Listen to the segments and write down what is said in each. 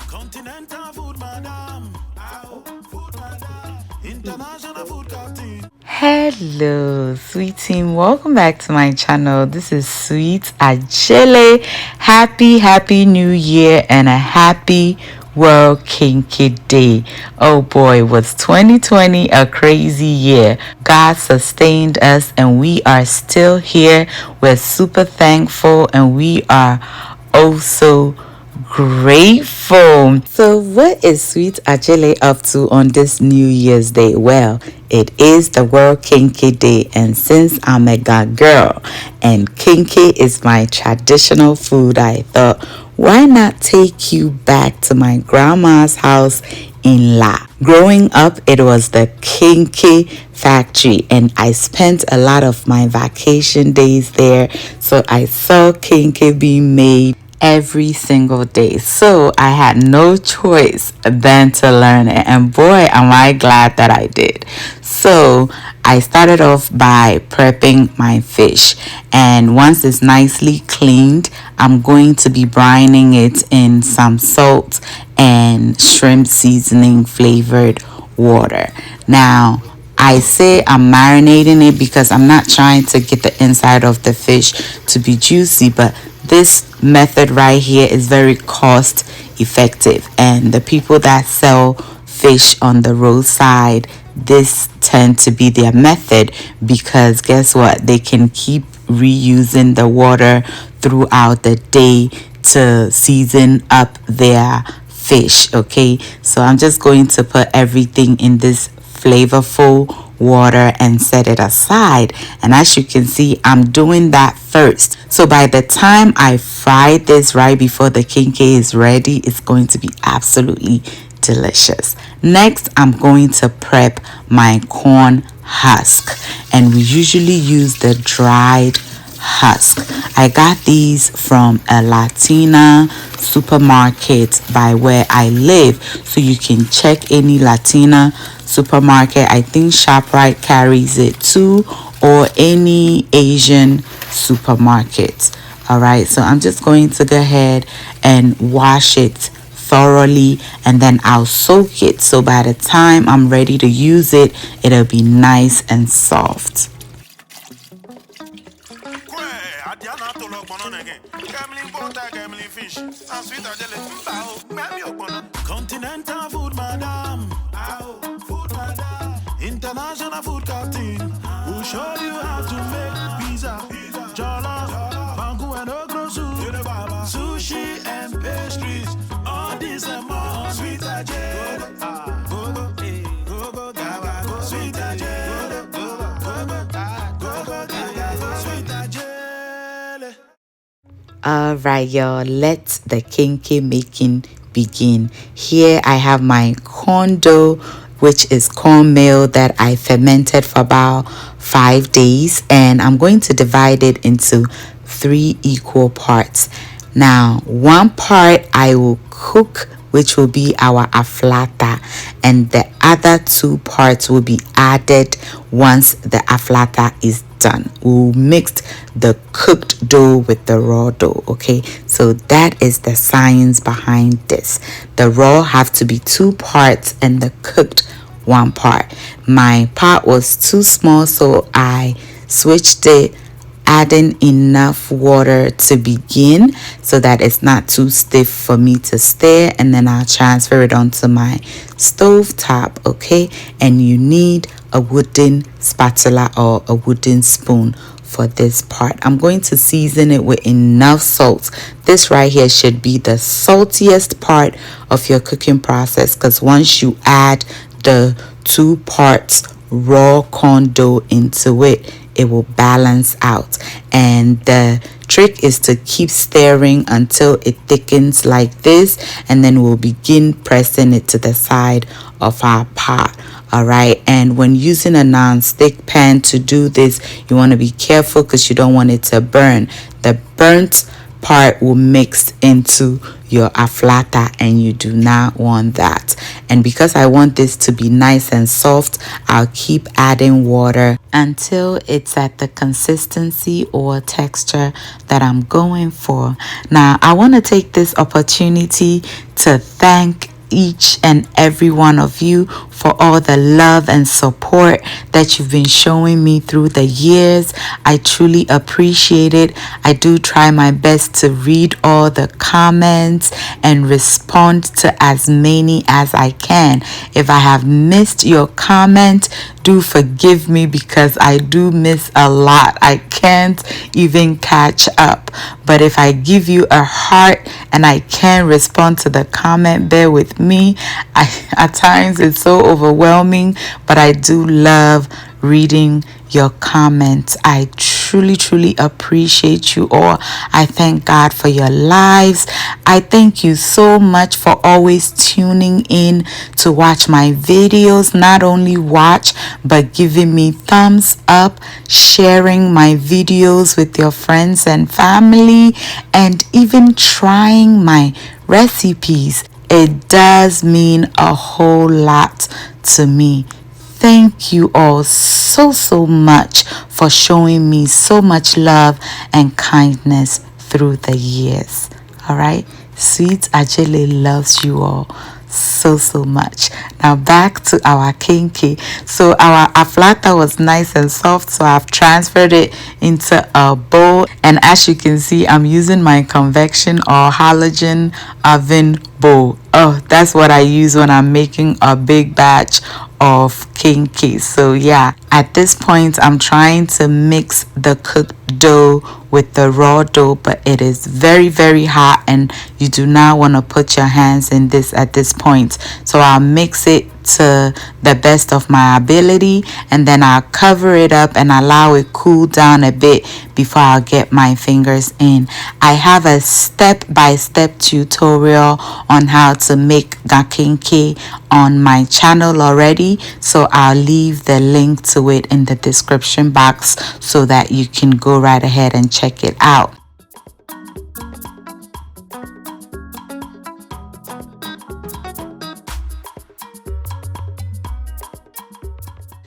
Continental food, madam. Food, madam. International food captain. Hello, sweet team. Welcome back to my channel. This is Sweet Ajele. Happy New Year and a happy World Kinky Day. Oh boy, was 2020 a crazy year. God sustained us and we are still here. We're super thankful and we are also grateful. So what is Sweet Ajele up to on this New Year's Day? Well, it is the World Kinky Day, and since I'm a Ga girl and kinky is my traditional food, I thought, why not take you back to my grandma's house in La. Growing up, it was the kinky factory, and I spent a lot of my vacation days there, so I saw kinky being made every single day. So I had no choice than to learn it, and boy am I glad that I did. So I started off by prepping my fish, and once it's nicely cleaned, I'm going to be brining it in some salt and shrimp seasoning flavored water. Now I say I'm marinating it because I'm not trying to get the inside of the fish to be juicy, but this method right here is very cost effective, and the people that sell fish on the roadside, this tend to be their method because guess what, they can keep reusing the water throughout the day to season up their fish. Okay, so I'm just going to put everything in this flavorful water and set it aside, and as you can see, I'm doing that first. So by the time I fry this right before the kinky is ready, it's going to be absolutely delicious. Next, I'm going to prep my corn husk, and we usually use the dried husk. I got these from a Latina supermarket by where I live, so you can check any Latina supermarket. I think ShopRite carries it too, or any Asian supermarket. All right, so I'm just going to go ahead and wash it thoroughly, and then I'll soak it, so by the time I'm ready to use it, it'll be nice and soft. Continental food, madam. Food, madam. International food captain. We'll show you how to make pizza, jollof, bangu and okra soup, sushi and pastries. All this and more. Sweet Ajele. Go go, go go, gaga, go. Sweet Ajele. Go go, sweet Ajele. Alright, y'all, let the kinky making begin. Here I have my corn dough, which is cornmeal that I fermented for about 5 days, and I'm going to divide it into 3 equal parts. Now, one part I will cook, which will be our aflata, and the other 2 parts will be added once the aflata is done. We'll mix the cooked dough with the raw dough. Okay, so that is the science behind this. The raw have to be 2 parts and the cooked 1 part. My pot was too small, so I switched it, adding enough water to begin so that it's not too stiff for me to stir, and then I'll transfer it onto my stove top. Okay, and you need a wooden spatula or a wooden spoon for this part. I'm going to season it with enough salt. This right here should be the saltiest part of your cooking process, because once you add the 2 parts raw corn dough into it, it will balance out. And the trick is to keep stirring until it thickens like this, and then we'll begin pressing it to the side of our pot. All right, and when using a non-stick pan to do this, you want to be careful because you don't want it to burn. The burnt part will mix into your aflata, and you do not want that. And because I want this to be nice and soft, I'll keep adding water until it's at the consistency or texture that I'm going for. Now, I want to take this opportunity to thank each and every one of you for all the love and support that you've been showing me through the years. I truly appreciate it. I do try my best to read all the comments and respond to as many as I can. If I have missed your comment, do forgive me because I do miss a lot. I can't even catch up. But if I give you a heart and I can respond to the comment, bear with me. At times it's so overwhelming, but I do love reading your comments. I truly appreciate you all. I thank God for your lives. I thank you so much for always tuning in to watch my videos. Not only watch, but giving me thumbs up, sharing my videos with your friends and family, and even trying my recipes. It does mean a whole lot to me. Thank you all so much for showing me so much love and kindness through the years. All right, Sweet Ajele loves you all so much. Now back to our kenkey. So our aflata was nice and soft, so I've transferred it into a bowl, and as you can see, I'm using my convection or halogen oven bowl. Oh, that's what I use when I'm making a big batch of kenkey. So yeah, at this point I'm trying to mix the cooked dough with the raw dough, but it is very hot and you do not want to put your hands in this at this point. So I'll mix it to the best of my ability, and then I'll cover it up and allow it cool down a bit before I'll get my fingers in. I have a step-by-step tutorial on how to make Ga Kenkey on my channel already, so I'll leave the link to it in the description box so that you can go right ahead and check it out.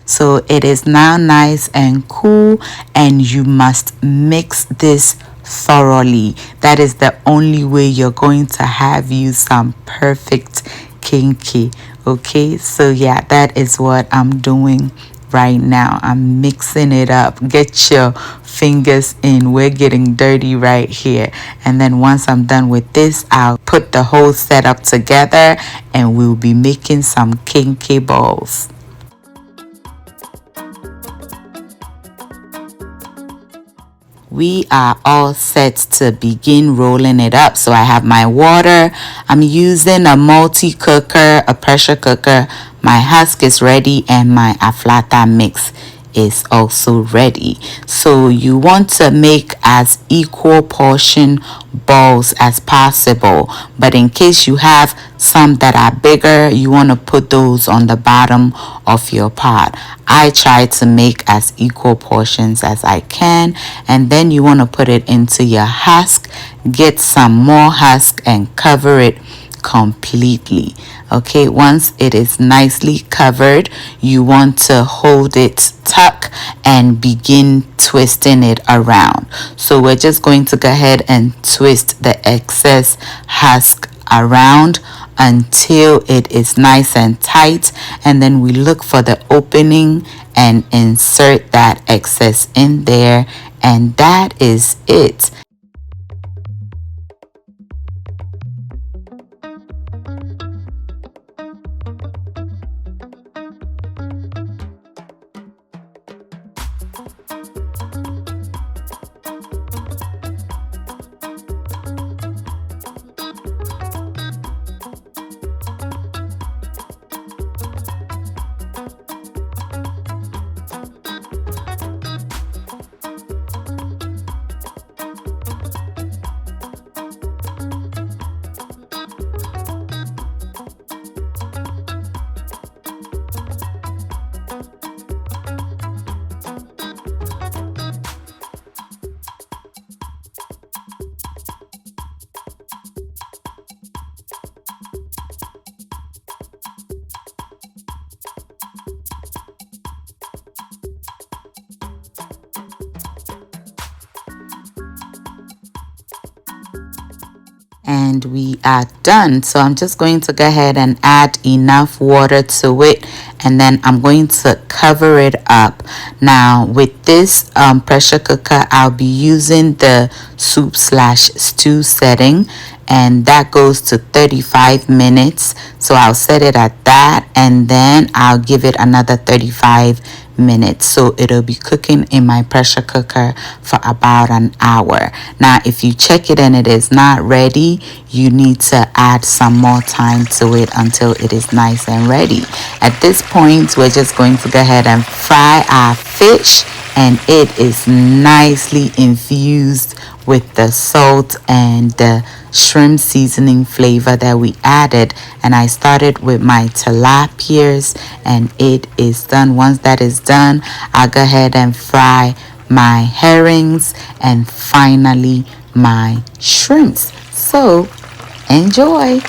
So it is now nice and cool, and you must mix this thoroughly. That is the only way you're going to have you some perfect kenkey. Okay, so yeah, that is what I'm doing right now. I'm mixing it up. Get your fingers in. We're getting dirty right here. And then once I'm done with this, I'll put the whole setup together and we'll be making some kenkey balls. We are all set to begin rolling it up. So I have my water. I'm using a multi-cooker, a pressure cooker. My husk is ready and my aflata mix is also ready. So you want to make as equal portion balls as possible, but in case you have some that are bigger, you want to put those on the bottom of your pot. I try to make as equal portions as I can, and then you want to put it into your husk, get some more husk and cover it completely. Okay, once it is nicely covered, you want to hold it tuck and begin twisting it around. So we're just going to go ahead and twist the excess husk around until it is nice and tight, and then we look for the opening and insert that excess in there, and that is it. And we are done. So I'm just going to go ahead and add enough water to it, and then I'm going to cover it up. Now with this pressure cooker, I'll be using the soup/stew setting, and that goes to 35 minutes. So I'll set it at that, and then I'll give it another 35 minutes, so it'll be cooking in my pressure cooker for about an hour. Now if you check it and it is not ready, you need to add some more time to it until it is nice and ready. At this point, we're just going to go ahead and fry our fish, and it is nicely infused with the salt and the shrimp seasoning flavor that we added. And I started with my tilapias, and it is done. Once that is done, I'll go ahead and fry my herrings and finally my shrimps. So enjoy.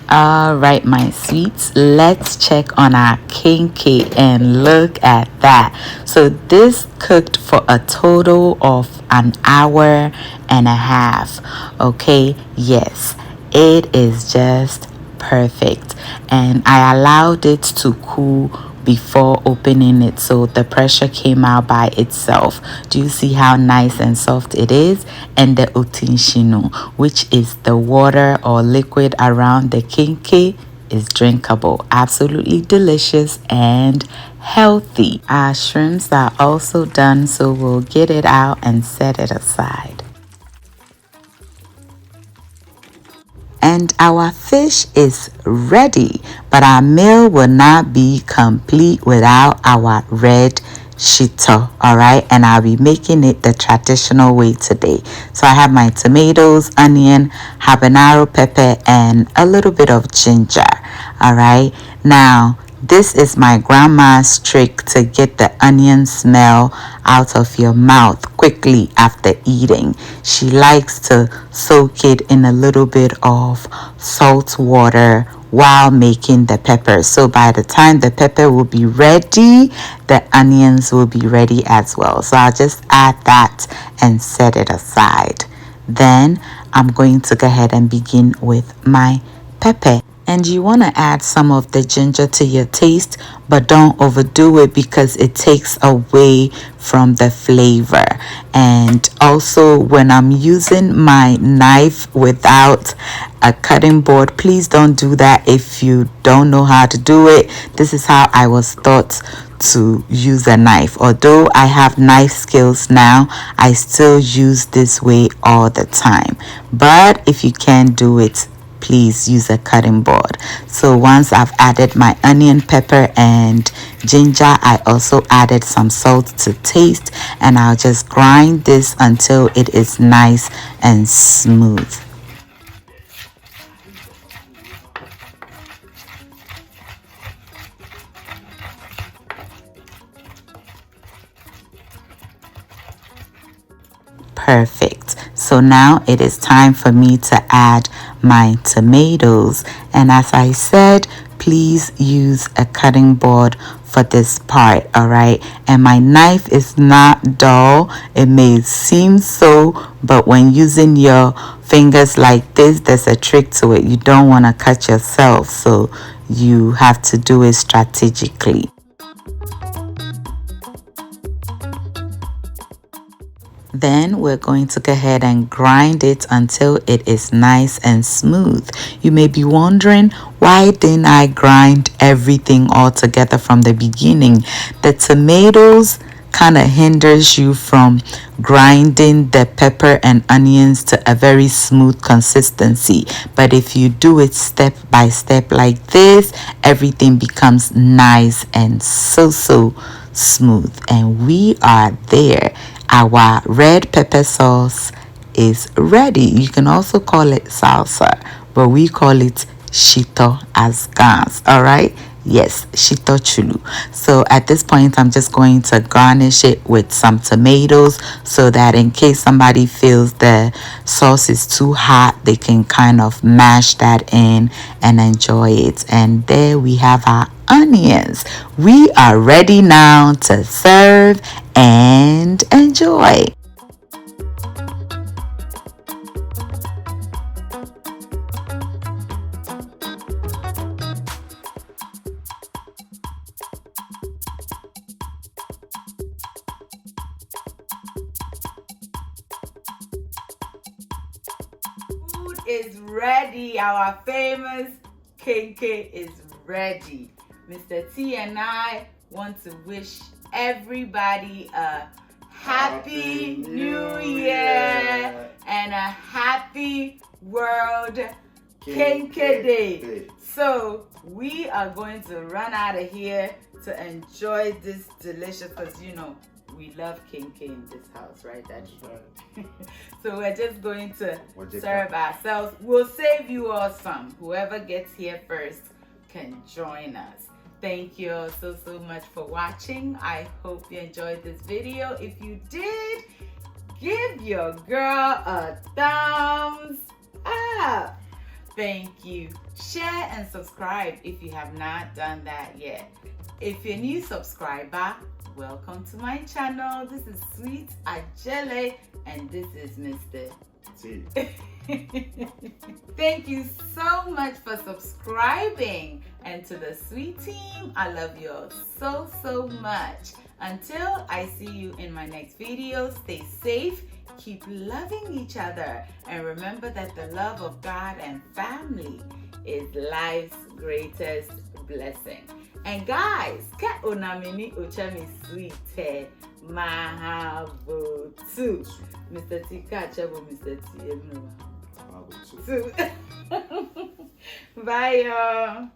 All right, my sweets, let's check on our Kenkey and look at that. So this cooked for a total of an hour and a half. Okay, yes, it is just perfect, and I allowed it to cool before opening it, so the pressure came out by itself. Do you see how nice and soft it is? And the otinshino, which is the water or liquid around the Kenkey, is drinkable. Absolutely delicious and healthy. Our shrimps are also done, so we'll get it out and set it aside. And our fish is ready, but our meal will not be complete without our red shito. All right, and I'll be making it the traditional way today. So I have my tomatoes, onion, habanero pepper, and a little bit of ginger. All right, now this is my grandma's trick to get the onion smell out of your mouth quickly after eating. She likes to soak it in a little bit of salt water while making the pepper. So by the time the pepper will be ready, the onions will be ready as well. So I'll just add that and set it aside. Then I'm going to go ahead and begin with my pepper. And you want to add some of the ginger to your taste, but don't overdo it because it takes away from the flavor. And also, when I'm using my knife without a cutting board, please don't do that if you don't know how to do it. This is how I was taught to use a knife. Although I have knife skills now, I still use this way all the time. But if you can't do it, please use a cutting board. So once I've added my onion, pepper, and ginger, I also added some salt to taste, and I'll just grind this until it is nice and smooth. Perfect. So now it is time for me to add my tomatoes, and as I said, please use a cutting board for this part. All right, and my knife is not dull. It may seem so, but when using your fingers like this, there's a trick to it. You don't want to cut yourself, so you have to do it strategically. Then we're going to go ahead and grind it until it is nice and smooth. You may be wondering, why didn't I grind everything all together from the beginning? The tomatoes kind of hinders you from grinding the pepper and onions to a very smooth consistency. But if you do it step by step like this, everything becomes nice and so smooth. And we are there. Our red pepper sauce is ready. You can also call it salsa, but we call it shito as gas. All right. Yes, shito chulu. So at this point, I'm just going to garnish it with some tomatoes so that in case somebody feels the sauce is too hot, they can kind of mash that in and enjoy it. And there we have our onions. We are ready now to serve and enjoy. Food is ready. Our famous Kenkey is ready. Mr. T and I want to wish everybody a happy new year and a happy World Kenkey Day. So we are going to run out of here to enjoy this delicious, because you know we love Kenkey in this house, right, Daddy? Right. So we're just going to serve ourselves. We'll save you all some. Whoever gets here first can join us. Thank you all so much for watching. I hope you enjoyed this video. If you did, give your girl a thumbs up. Thank you. Share and subscribe if you have not done that yet. If you're a new subscriber, welcome to my channel. This is Sweet Ajele and this is Mr. T. Thank you so much for subscribing, and to the Sweet team, I love you all so much. Until I see you in my next video, stay safe, keep loving each other, and remember that the love of God and family is life's greatest blessing. And guys, ke onamini ochami sweet mahabo too. Mr. T kachabo Mr. T. Bye y'all.